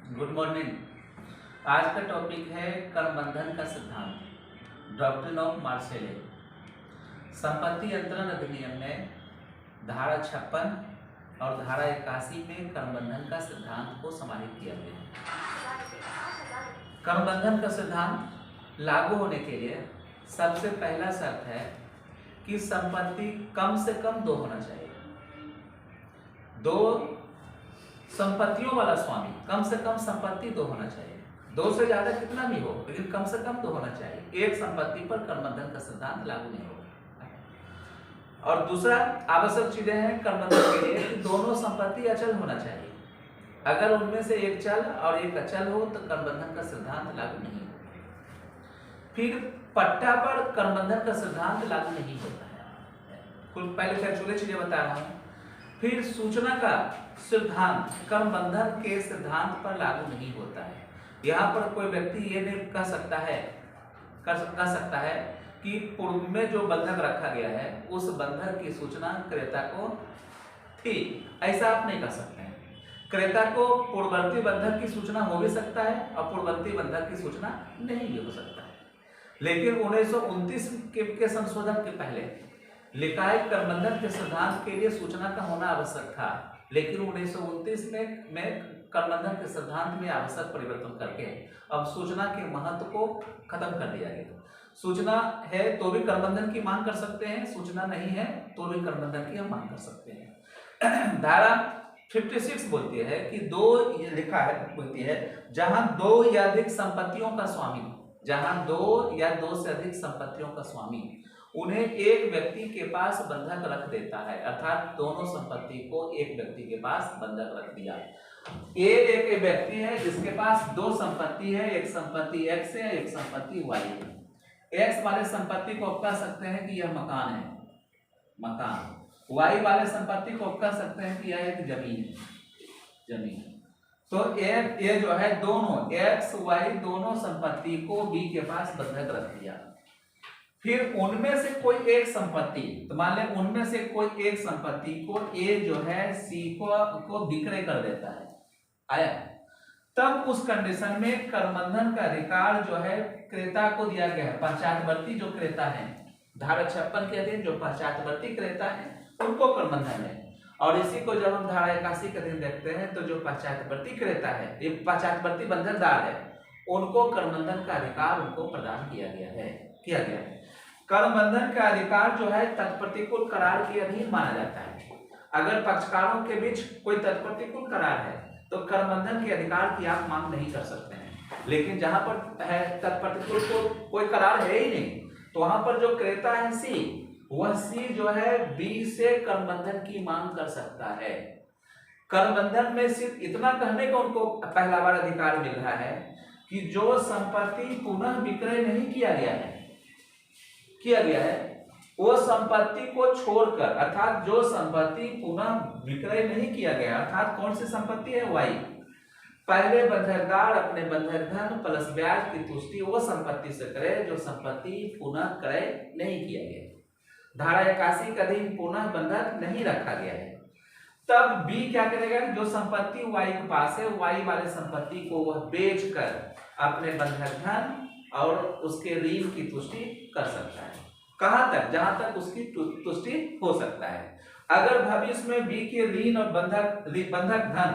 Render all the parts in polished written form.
Good morning. आज का topic है करबंधन का सिद्धांत, डॉक्ट्रिन ऑफ मार्शेले। संपत्ति अंतरण अधिनियम में धारा 56 और धारा 81 में करबंधन का सिद्धांत को समाहित किया गया है। करबंधन का सिद्धांत लागू होने के लिए सबसे पहला शर्त है कि संपत्ति कम से कम दो होना चाहिए। दो संपत्तियों वाला स्वामी, कम से कम संपत्ति दो होना चाहिए। दो से ज्यादा कितना भी हो, लेकिन कम से कम दो होना चाहिए। एक संपत्ति पर करबंधन का सिद्धांत लागू नहीं होगा। और दूसरा आवश्यक चीजें हैं करबंधन के लिए कि दोनों संपत्ति अचल होना चाहिए। अगर उनमें से एक चल और एक अचल हो तो करबंधन का सिद्धांत लागू नहीं होगा। फिर पट्टा पर करबंधन का सिद्धांत लागू नहीं होता है। कुल पहले फैक्चुअल चीजें बता रहा हूं। फिर सूचना का सिद्धांत करबंधन के सिद्धांत पर लागू नहीं होता है। यहाँ पर कोई व्यक्ति ये नहीं कह सकता है कि पूर्व में जो बंधक रखा गया है उस बंधक की सूचना क्रेता को थी, ऐसा आप नहीं कह सकते हैं। क्रेता को पूर्ववर्ती बंधक की सूचना हो भी सकता है और पूर्ववर्ती बंधक की सूचना नहीं भी हो सकता है। लेकिन 1929 के संशोधन के पहले लिकायत करबंधन के सिद्धांत के लिए सूचना का होना आवश्यक था, लेकिन 1929 में करबंधन के सिद्धांत में आवश्यक परिवर्तन करके अब सूचना के महत्व को खत्म कर दिया गया। सूचना है तो भी करबंधन की मांग कर सकते हैं, सूचना नहीं है तो भी करबंधन की हम मांग कर सकते हैं। धारा 56 बोलती है कि दो, ये लिखा है बोलती है जहां दो या अधिक संपत्तियों का स्वामी, जहां दो या दो से अधिक संपत्तियों का स्वामी उन्हें एक व्यक्ति के पास बंधक रख देता है, अर्थात दोनों संपत्ति को एक व्यक्ति के पास बंधक रख दिया। एक व्यक्ति है जिसके पास दो संपत्ति है, एक संपत्ति एक्स है, एक संपत्ति वाई है। एक्स वाले संपत्ति को आप कह सकते हैं कि यह मकान है, मकान। वाई वाले संपत्ति को आप कह सकते हैं कि यह एक जमीन है, जमीन। तो ये जो है दोनों एक्स वाई दोनों संपत्ति को बी के पास बंधक रख दिया। फिर उनमें से कोई एक संपत्ति, तो मान लें उनमें से कोई एक संपत्ति को ए जो है सी को विक्रय कर देता है, आया। तब उस कंडीशन में करबंधन का अधिकार जो है क्रेता को दिया गया है। पश्चातवर्ती जो क्रेता है, धारा 56 के अधीन जो पश्चातवर्ती क्रेता है उनको करबंधन है। और इसी को जब हम धारा 81 के अधीन देखते हैं तो जो पश्चातवर्ती क्रेता है, ये पश्चातवर्ती बंधकदार है, उनको करबंधन का अधिकार उनको प्रदान किया गया है। करबंधन का अधिकार जो है तत्प्रतिकूल करार के अधीन माना जाता है। अगर पक्षकारों के बीच कोई तत्प्रतिकूल करार है तो करबंधन के अधिकार की आप मांग नहीं कर सकते हैं। लेकिन जहां पर है तत्प्रतिकूल कोई करार है ही नहीं, तो वहां पर जो क्रेता है सी, वह सी जो है बी से करबंधन की मांग कर सकता है। करबंधन में सिर्फ इतना कहने का उनको पहला बार अधिकार मिल रहा है कि जो संपत्ति पुनः विक्रय नहीं किया गया है वो संपत्ति को छोड़कर, अर्थात जो संपत्ति पुनः विक्रय नहीं किया गया, अर्थात कौन सी संपत्ति है, वाई। पहले बंधकदार अपने बंधक धन प्लस ब्याज की तुष्टि वो संपत्ति से करे जो संपत्ति पुनः क्रय नहीं किया गया। धारा 81 के अधीन पुनः बंधक नहीं रखा गया है। तब बी क्या करेगा, जो संपत्ति वाई के पास है वाई वाले संपत्ति को वह बेचकर अपने बंधक धन और उसके ऋण की तुष्टि कर सकता है। कहां तक, जहां तक उसकी तुष्टि हो सकता है। अगर भविष्य में बी के ऋण और बंधक धन,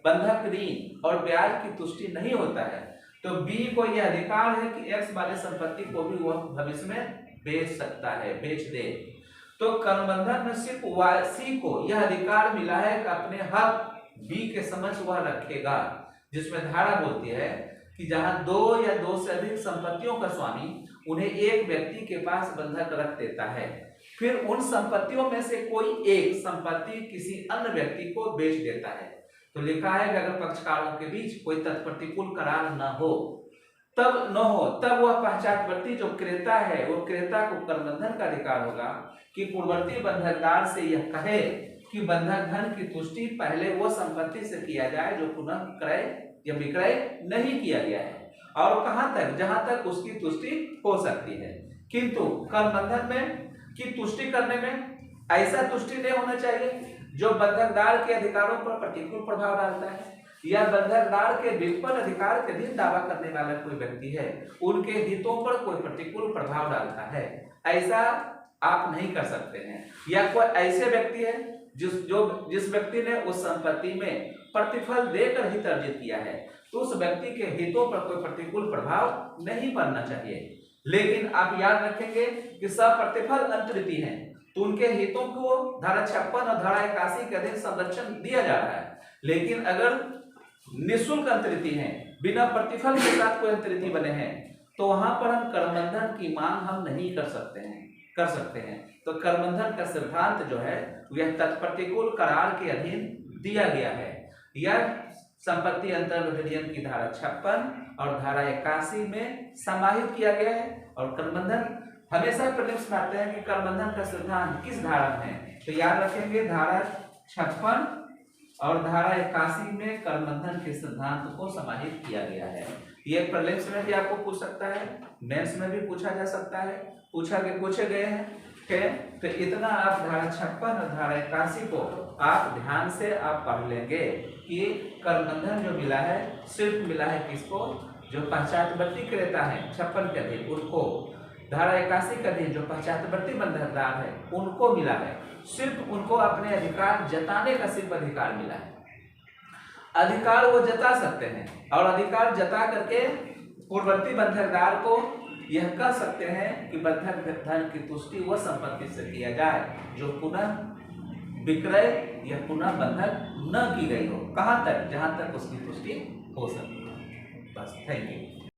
बंधक ऋण और ब्याज की तुष्टि नहीं होता है तो बी को यह अधिकार है कि एक्स वाले संपत्ति को भी वह भविष्य में बेच सकता है, बेच दे। तो करबंधन में सिर्फ सी को यह अधिकार मिला है कि अपने हक बी के समक्ष वह रखेगा, जिसमें धारा बोलती है कि जहां दो या दो से अधिक संपत्तियों का स्वामी उन्हें एक व्यक्ति के पास बंधक रख देता है, फिर उन संपत्तियों में से कोई एक संपत्ति किसी अन्य व्यक्ति को बेच देता है। तो लिखा है कि अगर पक्षकारों के बीच कोई तत्प्रतिकूल करार न हो, तब वह पश्चातवर्ती जो क्रेता है वो क्रेता को करबंधन का अधिकार होगा कि पूर्ववर्ती बंधकदार से यह कहे कि बंधक धन की तुष्टि पहले वो संपत्ति से किया जाए जो पुनः क्रय या विक्रय नहीं किया गया है, और कहां तक, जहां तक उसकी तुष्टि हो सकती है। किंतु करबंधन में की तुष्टि करने में ऐसा तुष्टि नहीं होना चाहिए जो बंधकदार के अधिकारों पर प्रतिकूल प्रभाव डालता है। या बंधकदार के व्युत्पन्न अधिकार के अधीन दावा करने वाला कोई व्यक्ति है, उनके हितों पर कोई प्रतिकूल प्रभाव डालता है, ऐसा आप नहीं कर सकते हैं। या कोई ऐसे व्यक्ति है जिस व्यक्ति ने उस संपत्ति में प्रतिफल देकर हित अर्जित किया है, तो उस व्यक्ति के हितों पर कोई प्रतिकूल प्रभाव नहीं पड़ना चाहिए। लेकिन आप याद रखेंगे कि सप्रतिफल अंतरिति है, तो उनके हितों को धारा 56 और धारा 81 के अधीन संरक्षण दिया जा रहा है। लेकिन अगर निःशुल्क अंतरिति है, बिना प्रतिफल के साथ कोई अंतरिति बने हैं, तो वहां पर हम करबंधन की मांग हम नहीं कर सकते हैं। तो करबंधन का सिद्धांत जो है यह तत्प्रतिकूल करार के अधीन दिया गया है। यह संपत्ति अंतरण अधिनियम की धारा 56 और धारा 81 में समाहित किया गया है। और करबंधन हमेशा प्रीलिम्स में आते हैं कि करबंधन का सिद्धांत किस धारा में है, तो याद रखेंगे धारा 56 और धारा 81 में करबंधन के सिद्धांत को समाहित किया गया है। ये प्रीलिम्स में भी आपको पूछ सकता है, मेंस में भी पूछा जा सकता है, पूछे गए हैं। तो इतना आप धारा 56 और धारा 81 को आप ध्यान से आप पढ़ लेंगे कि करबंधन जो मिला है सिर्फ मिला है किसको, जो पश्चातवर्ती क्रेता है 56 के अधीन उनको, धारा 81 के अधीन जो पश्चातवर्ती बंधकदार है उनको मिला है। सिर्फ उनको अपने अधिकार जताने का सिर्फ अधिकार मिला है। अधिकार वो जता सकते हैं और अधिकार जता करके पूर्ववर्ती बंधकदार को यह कह सकते हैं कि बंधक धन की तुष्टि वह संपत्ति से किया जाए जो पुनः विक्रय या पुनः बंधक न की गई हो। कहां तक? जहां तक उसकी तुष्टि हो सकती है। बस, थैंक यू।